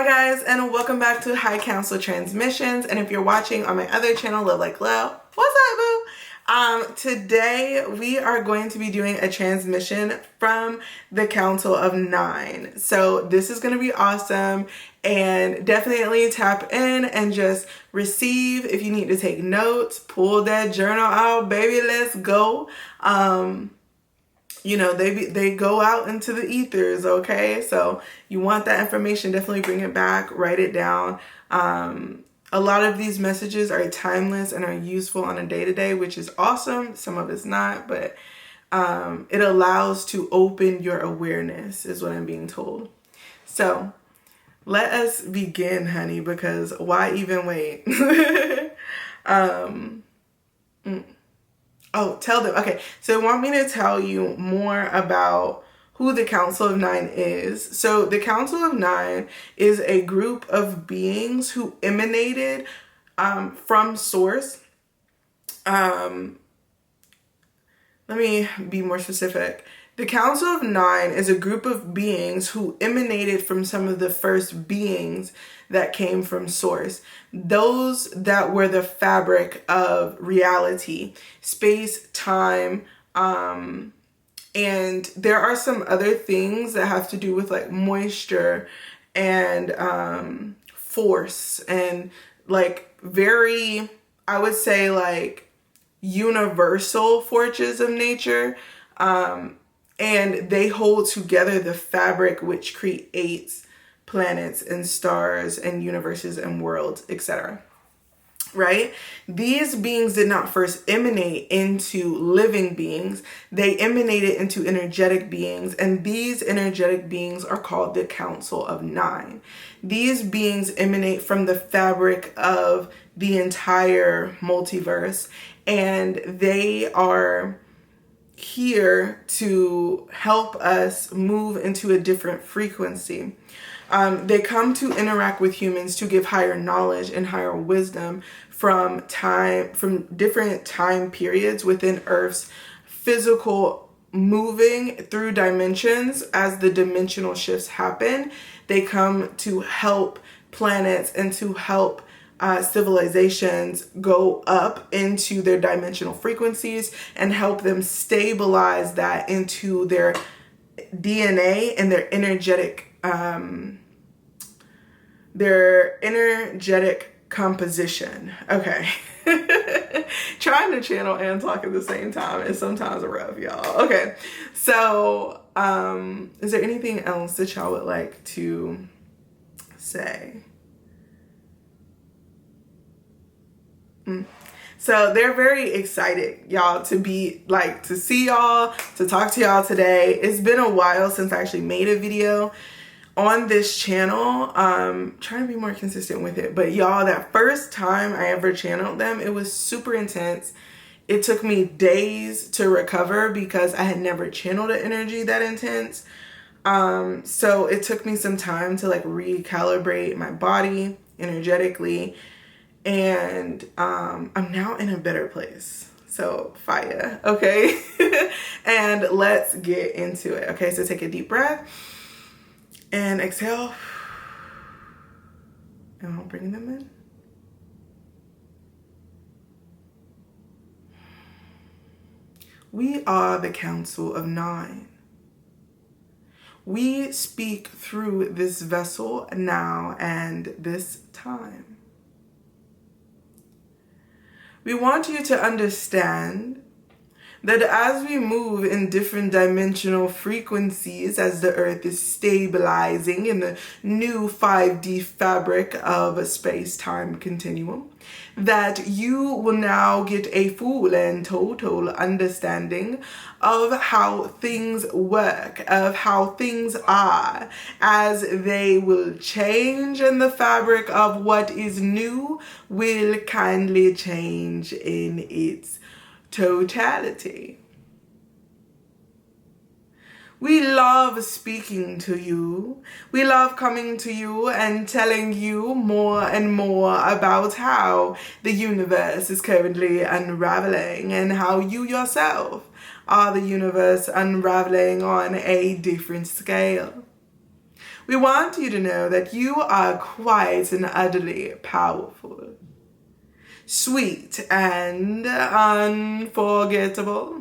Hi guys, and welcome back to High Council Transmissions. And if you're watching on my other channel, Love Like Love, what's up, boo? Today we are going to be doing a transmission from the Council of Nine. So this is going to be awesome, and definitely tap in and just receive. If you need to take notes, pull that journal out, baby, let's go. You know, they go out into the ethers, okay? So you want that information, definitely bring it back, write it down. A lot of these messages are timeless and are useful on a day-to-day, which is awesome. Some of it's not, but it allows to open your awareness, is what I'm being told. So let us begin, honey, because why even wait? Oh, tell them. Okay, so they want me to tell you more about who the Council of Nine is. So the Council of Nine is a group of beings who emanated from Source. Let me be more specific. The Council of Nine is a group of beings who emanated from some of the first beings that came from Source. Those that were the fabric of reality, space, time, and there are some other things that have to do with like moisture and force and like very, I would say like universal forces of nature. And they hold together the fabric which creates planets and stars and universes and worlds, etc. Right? These beings did not first emanate into living beings. They emanated into energetic beings, and these energetic beings are called the Council of Nine. These beings emanate from the fabric of the entire multiverse, and they are here to help us move into a different frequency. They come to interact with humans to give higher knowledge and higher wisdom from different time periods within Earth's physical moving through dimensions. As the dimensional shifts happen, they come to help planets and to help civilizations go up into their dimensional frequencies and help them stabilize that into their DNA and their energetic composition. Okay. Trying to channel and talk at the same time is sometimes rough, y'all. Okay. So, is there anything else that y'all would like to say? So they're very excited, y'all, to see y'all, to talk to y'all today. It's been a while since I actually made a video on this channel. Trying to be more consistent with it. But y'all, that first time I ever channeled them, it was super intense. It took me days to recover because I had never channeled an energy that intense. So it took me some time to like recalibrate my body energetically. And I'm now in a better place. So fire, okay? And let's get into it. Okay, so take a deep breath and exhale. And I'll bring them in. We are the Council of Nine. We speak through this vessel now and this time. We want you to understand that as we move in different dimensional frequencies, as the earth is stabilizing in the new 5D fabric of a space-time continuum, that you will now get a full and total understanding of how things work, of how things are, as they will change, and the fabric of what is new will kindly change in its totality. We love speaking to you. We love coming to you and telling you more and more about how the universe is currently unraveling and how you yourself are the universe unraveling on a different scale. We want you to know that you are quite and utterly powerful, sweet, and unforgettable.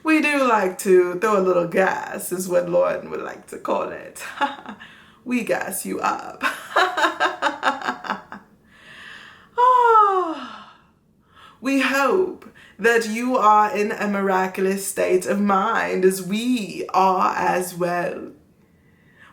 We do like to throw a little gas, is what Lauren would like to call it. We gas you up. We hope that you are in a miraculous state of mind, as we are as well.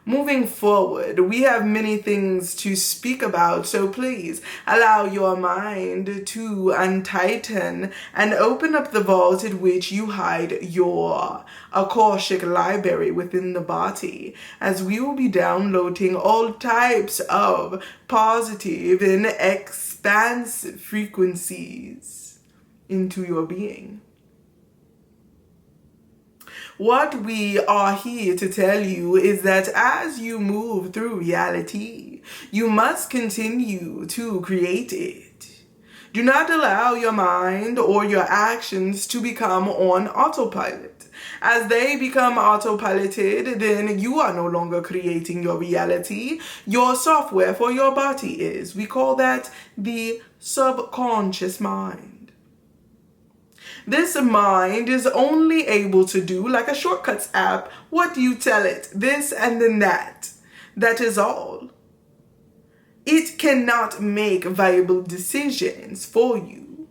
Moving forward, we have many things to speak about, so please allow your mind to untighten and open up the vault in which you hide your Akashic library within the body, as we will be downloading all types of positive and expansive frequencies into your being. What we are here to tell you is that as you move through reality, you must continue to create it. Do not allow your mind or your actions to become on autopilot. As they become autopiloted, then you are no longer creating your reality. Your software for your body is. We call that the subconscious mind. This mind is only able to do, like a shortcuts app, what you tell it, this and then that. That is all. It cannot make viable decisions for you.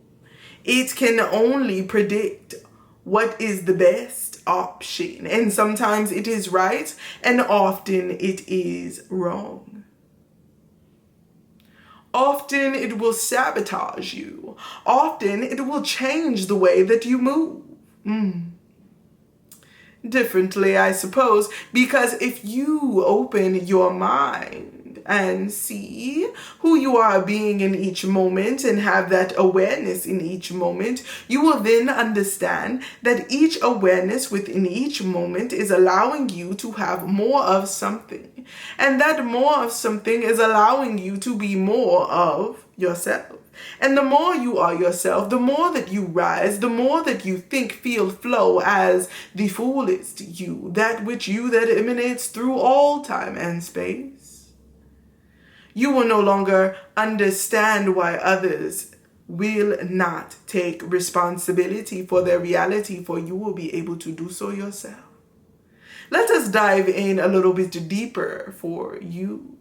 It can only predict what is the best option. And sometimes it is right, and often it is wrong. Often it will sabotage you. Often it will change the way that you move. Differently, I suppose, because if you open your mind and see who you are being in each moment and have that awareness in each moment, you will then understand that each awareness within each moment is allowing you to have more of something. And that more of something is allowing you to be more of yourself. And the more you are yourself, the more that you rise, the more that you think, feel, flow as the fullest you, that which you that emanates through all time and space. You will no longer understand why others will not take responsibility for their reality, for you will be able to do so yourself. Let us dive in a little bit deeper for you.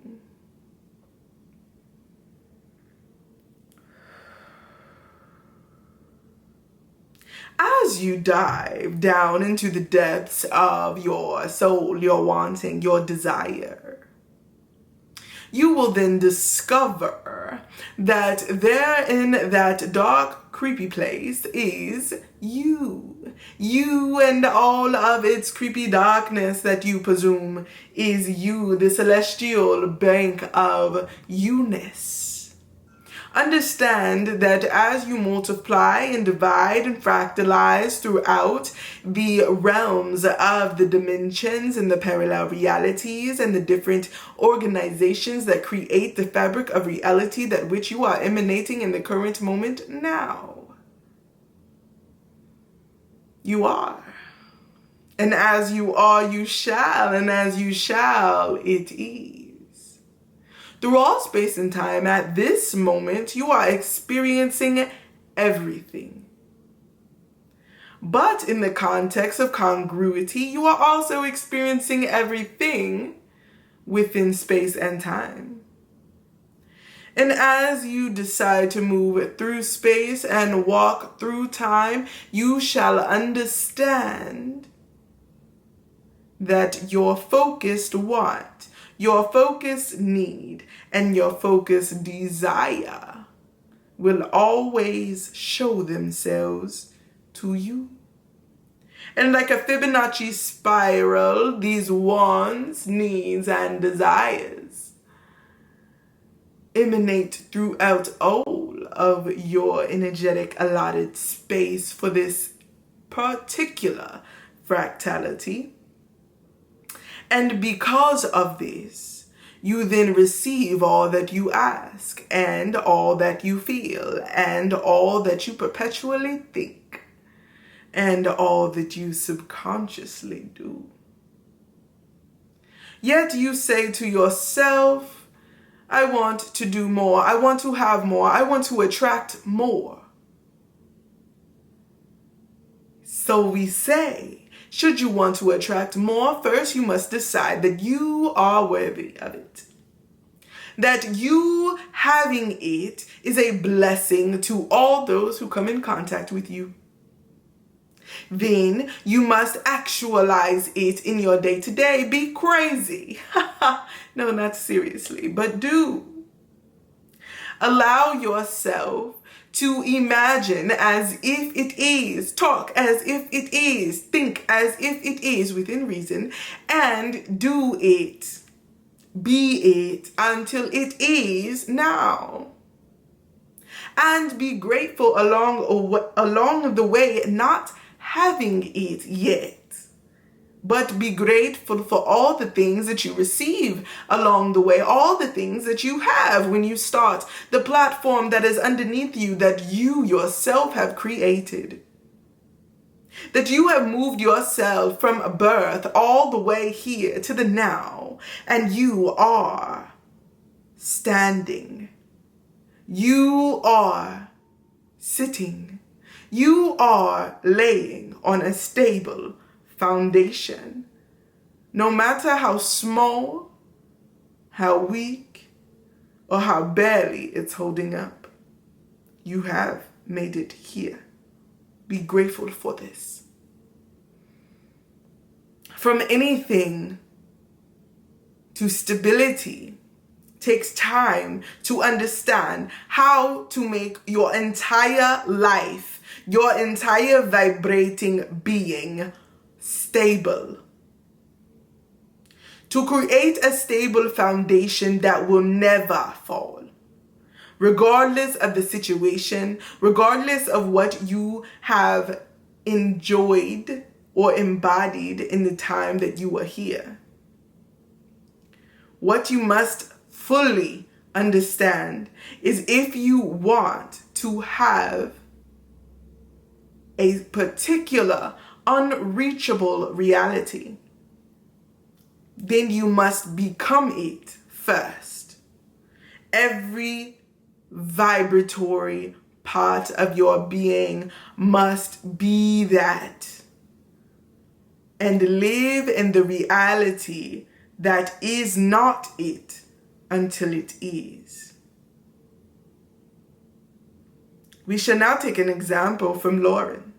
As you dive down into the depths of your soul, your wanting, your desire, you will then discover that there in that dark, creepy place is you. You and all of its creepy darkness that you presume is you, the celestial bank of you-ness. Understand that as you multiply and divide and fractalize throughout the realms of the dimensions and the parallel realities and the different organizations that create the fabric of reality that which you are emanating in the current moment now. You are. And as you are, you shall, and as you shall, it is. Through all space and time, at this moment, you are experiencing everything. But in the context of congruity, you are also experiencing everything within space and time. And as you decide to move through space and walk through time, you shall understand that your focused want, your focused need, and your focused desire will always show themselves to you. And like a Fibonacci spiral, these wants, needs, and desires emanate throughout all of your energetic allotted space for this particular fractality. And because of this, you then receive all that you ask, and all that you feel, and all that you perpetually think, and all that you subconsciously do. Yet you say to yourself, I want to do more. I want to have more. I want to attract more. So we say, should you want to attract more, first you must decide that you are worthy of it. That you having it is a blessing to all those who come in contact with you. Then you must actualize it in your day-to-day. Be crazy. No, not seriously, but do. Allow yourself to imagine as if it is, talk as if it is, think as if it is within reason, and do it. Be it until it is now. And be grateful along the way, not having it yet. But be grateful for all the things that you receive along the way, all the things that you have when you start, the platform that is underneath you that you yourself have created. That you have moved yourself from birth all the way here to the now, and you are standing. You are sitting. You are laying on a stable foundation. No matter how small, how weak, or how barely it's holding up, you have made it here. Be grateful for this. From anything to stability takes time to understand how to make your entire life, your entire vibrating being stable. To create a stable foundation that will never fall. Regardless of the situation, regardless of what you have enjoyed or embodied in the time that you were here. What you must fully understand is if you want to have a particular unreachable reality, then you must become it first. Every vibratory part of your being must be that and live in the reality that is not it until it is. We shall now take an example from Lauren,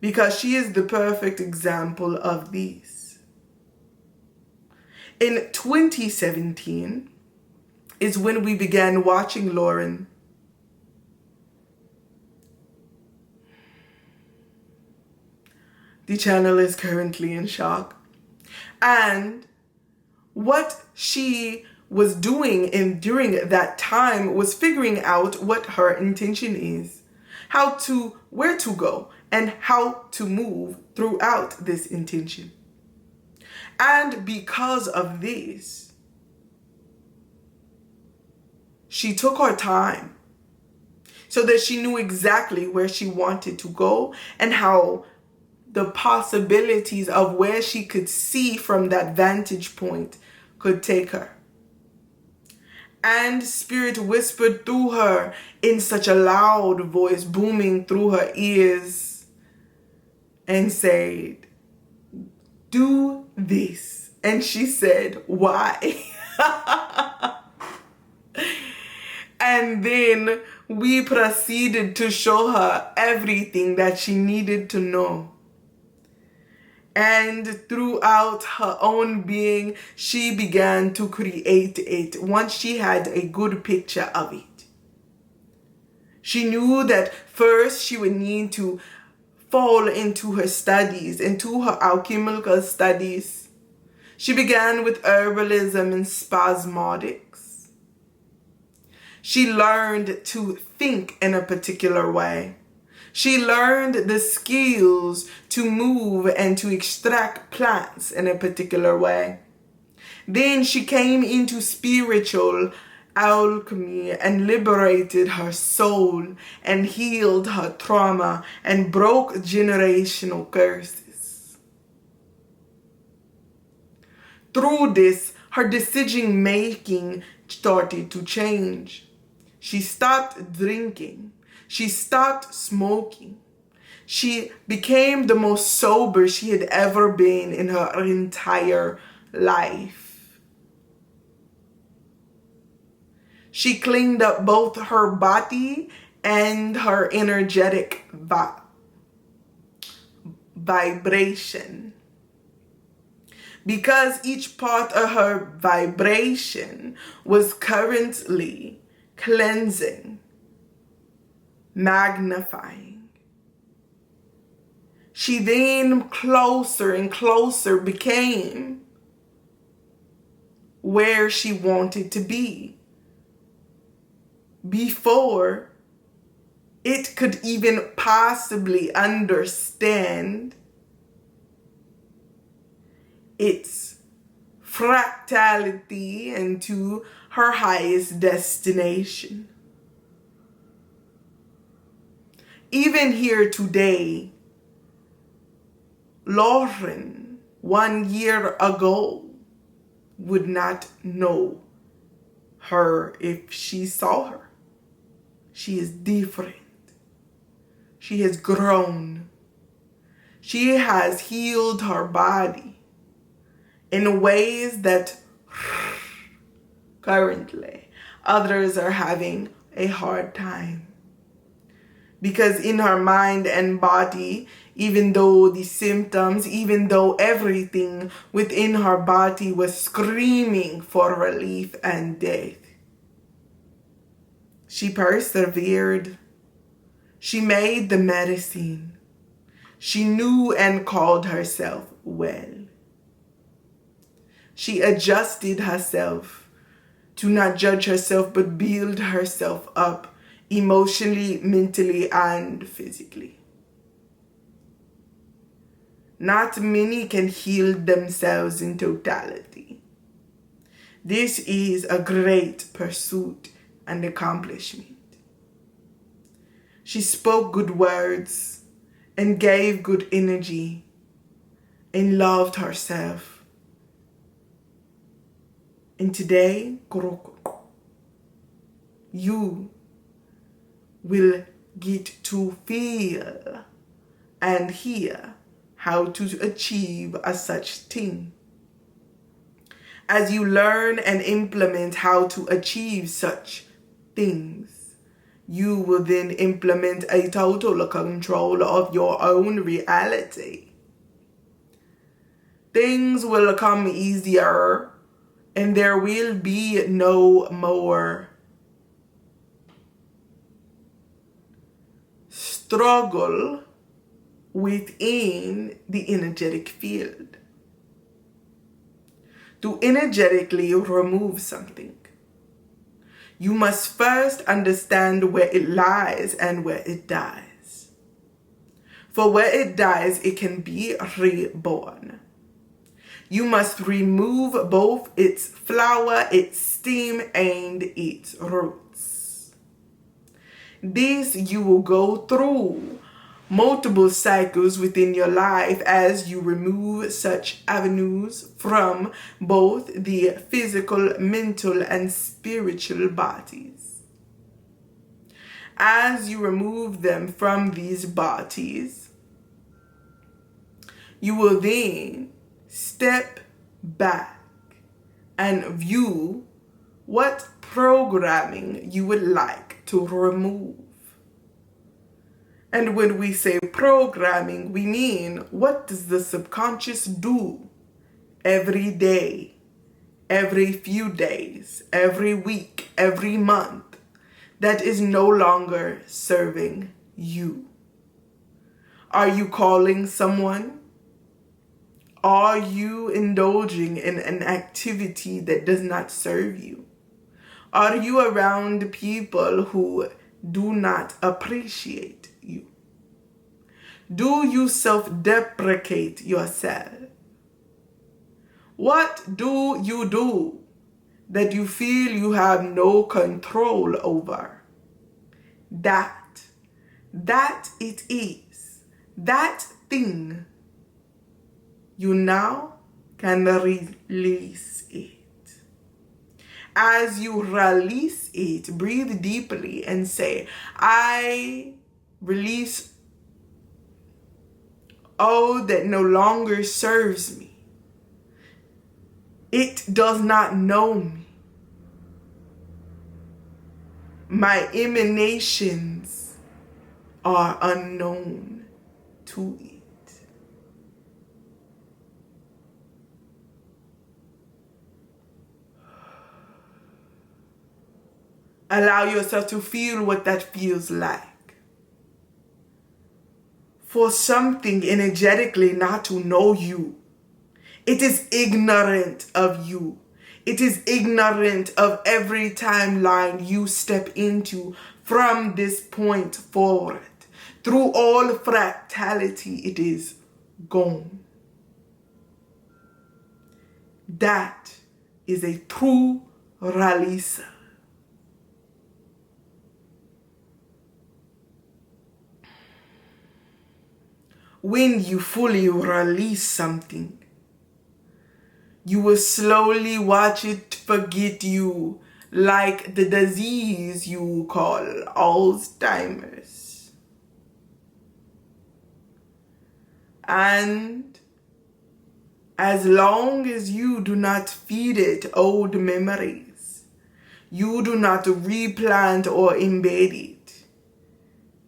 because she is the perfect example of these. In 2017 is when we began watching Lauren. The channel is currently in shock. And what she was doing during that time was figuring out what her intention is, where to go, and how to move throughout this intention. And because of this, she took her time so that she knew exactly where she wanted to go and how the possibilities of where she could see from that vantage point could take her. And Spirit whispered through her in such a loud voice, booming through her ears, and said, "Do this." And she said, "Why?" And then we proceeded to show her everything that she needed to know. And throughout her own being, she began to create it once she had a good picture of it. She knew that first she would need to fall into her studies, into her alchemical studies. She began with herbalism and spasmodics. She learned to think in a particular way. She learned the skills to move and to extract plants in a particular way. Then she came into spiritual alchemy and liberated her soul and healed her trauma and broke generational curses. Through this, her decision making started to change. She stopped drinking. She stopped smoking. She became the most sober she had ever been in her entire life. She cleaned up both her body and her energetic vibration. Because each part of her vibration was currently cleansing, magnifying. She then closer and closer became where she wanted to be before it could even possibly understand its fractality into her highest destination. Even here today, Lauren, 1 year ago, would not know her if she saw her. She is different. She has grown. She has healed her body in ways that currently others are having a hard time. Because in her mind and body, even though the symptoms, even though everything within her body was screaming for relief and death, she persevered. She made the medicine. She knew and called herself well. She adjusted herself to not judge herself, but build herself up emotionally, mentally, and physically. Not many can heal themselves in totality. This is a great pursuit and accomplishment. She spoke good words and gave good energy and loved herself. And today, you will get to feel and hear how to achieve a such thing. As you learn and implement how to achieve such things, you will then implement a total control of your own reality. Things will come easier, and there will be no more struggle within the energetic field. To energetically remove something, you must first understand where it lies and where it dies. For where it dies, it can be reborn. You must remove both its flower, its stem, and its roots. This you will go through multiple cycles within your life as you remove such avenues from both the physical, mental, and spiritual bodies. As you remove them from these bodies, you will then step back and view what programming you would like to remove. And when we say programming, we mean, what does the subconscious do every day, every few days, every week, every month that is no longer serving you? Are you calling someone? Are you indulging in an activity that does not serve you? Are you around people who do not appreciate you? Do you self-deprecate yourself? What do you do that you feel you have no control over? That it is. That thing you now can release it. As you release it, breathe deeply and say, I release all that no longer serves me. It does not know me. My emanations are unknown to it. Allow yourself to feel what that feels like. For something energetically not to know you. It is ignorant of you. It is ignorant of every timeline you step into from this point forward. Through all fractality, it is gone. That is a true release. When you fully release something, you will slowly watch it forget you, like the disease you call Alzheimer's. And as long as you do not feed it old memories, you do not replant or embed it,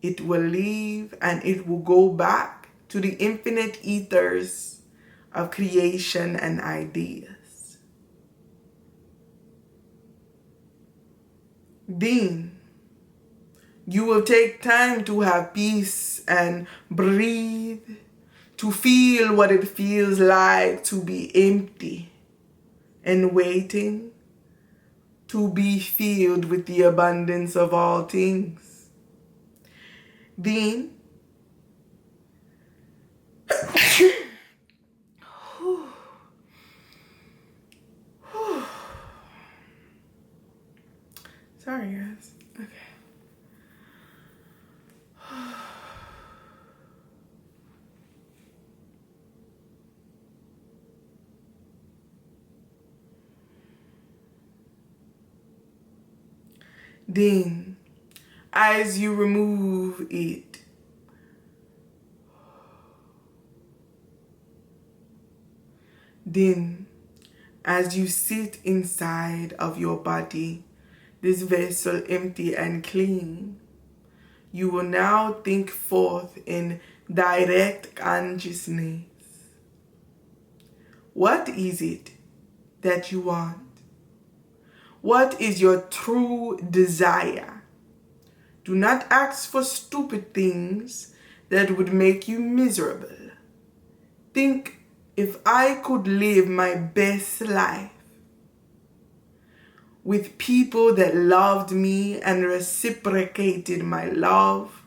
it will leave and it will go back to the infinite ethers of creation and ideas. Then you will take time to have peace and breathe, to feel what it feels like to be empty and waiting to be filled with the abundance of all things. Then sorry, guys. Okay. Then, as you remove it, then, as you sit inside of your body, this vessel empty and clean, you will now think forth in direct consciousness. What is it that you want? What is your true desire? Do not ask for stupid things that would make you miserable. Think, if I could live my best life with people that loved me and reciprocated my love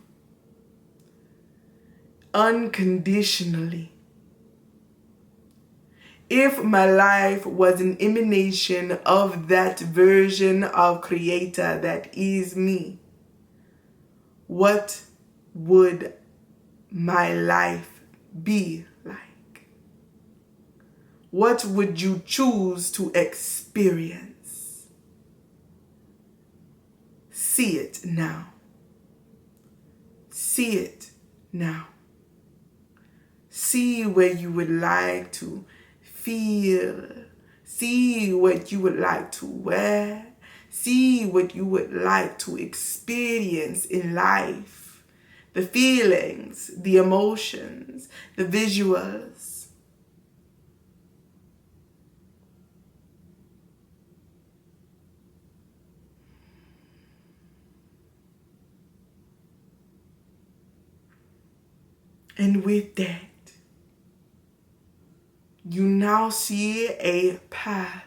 unconditionally. If my life was an emanation of that version of Creator that is me, what would my life be like? What would you choose to experience? See it now. See it now. See where you would like to feel. See what you would like to wear. See what you would like to experience in life. The feelings, the emotions, the visuals. And with that, you now see a path.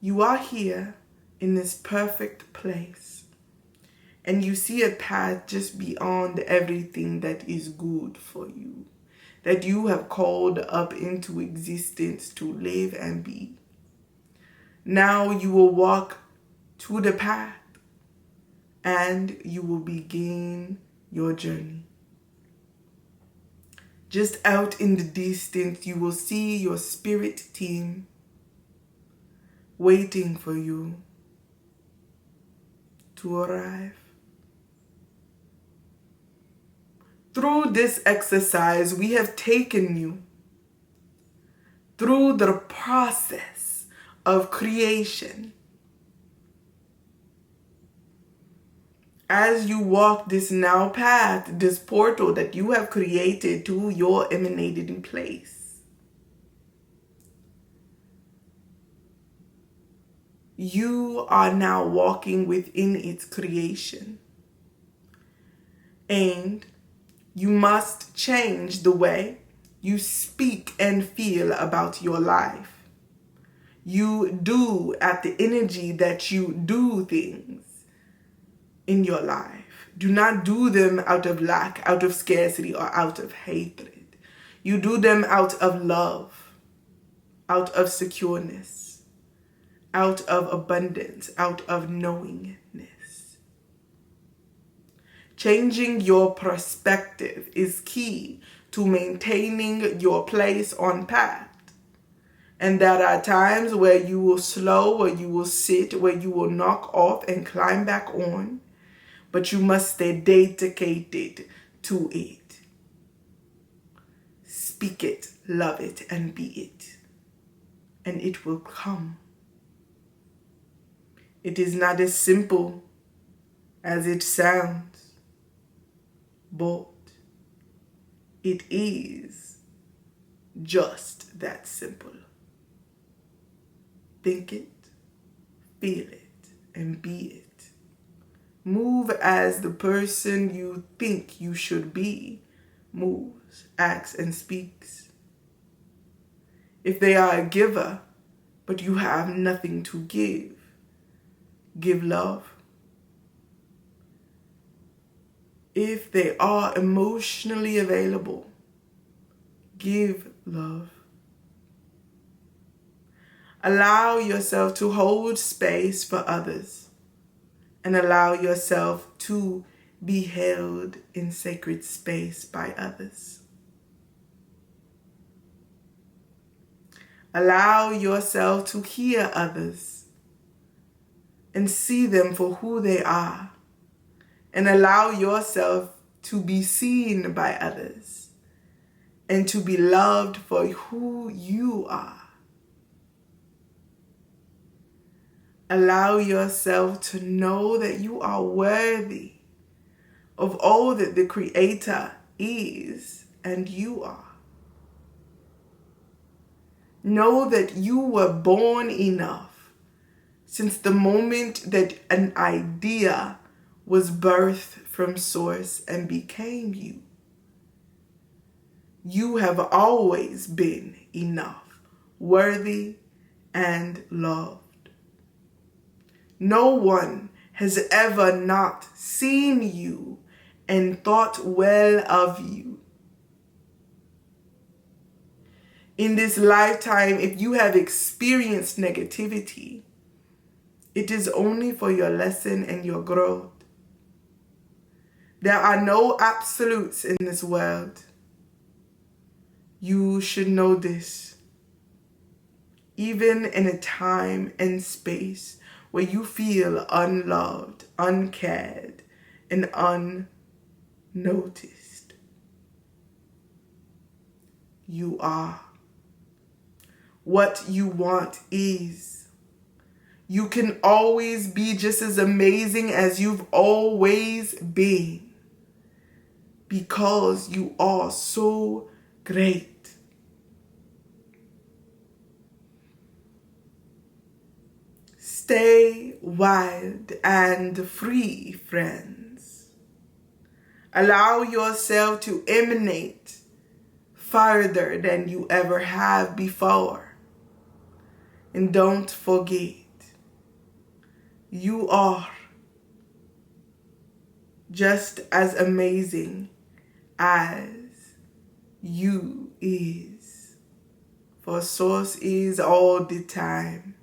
You are here in this perfect place. And you see a path just beyond everything that is good for you, that you have called up into existence to live and be. Now you will walk to the path and you will begin your journey. Just out in the distance, you will see your spirit team waiting for you to arrive. Through this exercise, we have taken you through the process of creation. As you walk this now path, this portal that you have created to your emanating place, you are now walking within its creation. And you must change the way you speak and feel about your life. You do at the energy that you do things in your life. Do not do them out of lack, out of scarcity, or out of hatred. You do them out of love, out of secureness, out of abundance, out of knowingness. Changing your perspective is key to maintaining your place on path. And there are times where you will slow, where you will sit, where you will knock off and climb back on. But you must stay dedicated to it. Speak it, love it, and be it. And it will come. It is not as simple as it sounds, but it is just that simple. Think it, feel it, and be it. Move as the person you think you should be moves, acts, and speaks. If they are a giver, but you have nothing to give, give love. If they are emotionally available, give love. Allow yourself to hold space for others. And allow yourself to be held in sacred space by others. Allow yourself to hear others and see them for who they are. And allow yourself to be seen by others and to be loved for who you are. Allow yourself to know that you are worthy of all that the Creator is and you are. Know that you were born enough since the moment that an idea was birthed from source and became you. You have always been enough, worthy, and loved. No one has ever not seen you and thought well of you. In this lifetime, if you have experienced negativity, it is only for your lesson and your growth. There are no absolutes in this world. You should know this. Even in a time and space where you feel unloved, uncared, and unnoticed, you are. What you want is. You can always be just as amazing as you've always been, because you are so great. Stay wild and free, friends. Allow yourself to emanate farther than you ever have before. And don't forget, you are just as amazing as you is. For source is all the time.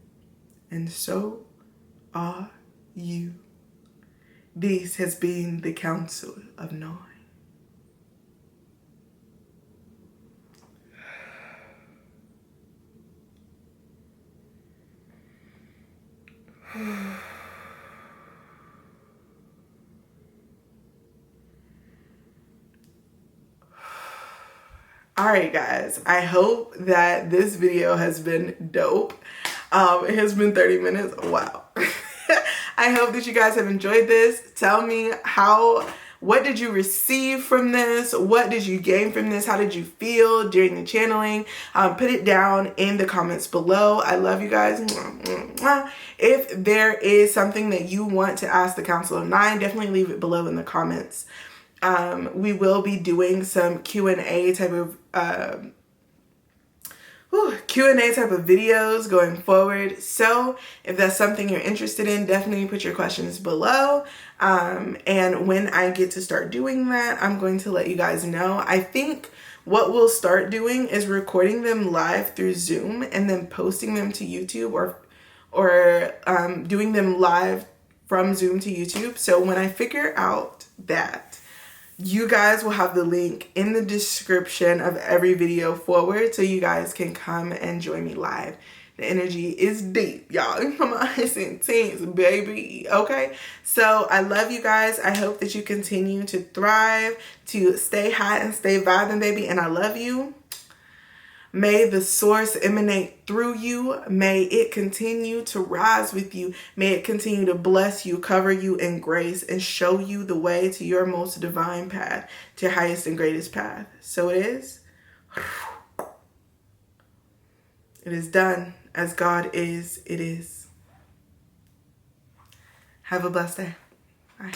And so are you. This has been the Council of Nine. All right, guys, I hope that this video has been dope. It has been 30 minutes. Wow. I hope that you guys have enjoyed this. Tell me what did you receive from this? What did you gain from this? How did you feel during the channeling? Put it down in the comments below. I love you guys. If there is something that you want to ask the Council of Nine, definitely leave it below in the comments. We will be doing some Q&A type of videos going forward. So if that's something you're interested in, definitely put your questions below. And when I get to start doing that, I'm going to let you guys know. I think what we'll start doing is recording them live through Zoom and then posting them to YouTube, or doing them live from Zoom to YouTube. So when I figure out that, you guys will have the link in the description of every video forward, so you guys can come and join me live. The energy is deep, y'all. Come on, it's intense, baby. Okay, so I love you guys. I hope that you continue to thrive, to stay hot and stay vibing, baby. And I love you. May the source emanate through you. May it continue to rise with you. May it continue to bless you, cover you in grace, and show you the way to your most divine path, to your highest and greatest path. So it is. It is done. As God is, it is. Have a blessed day. Bye.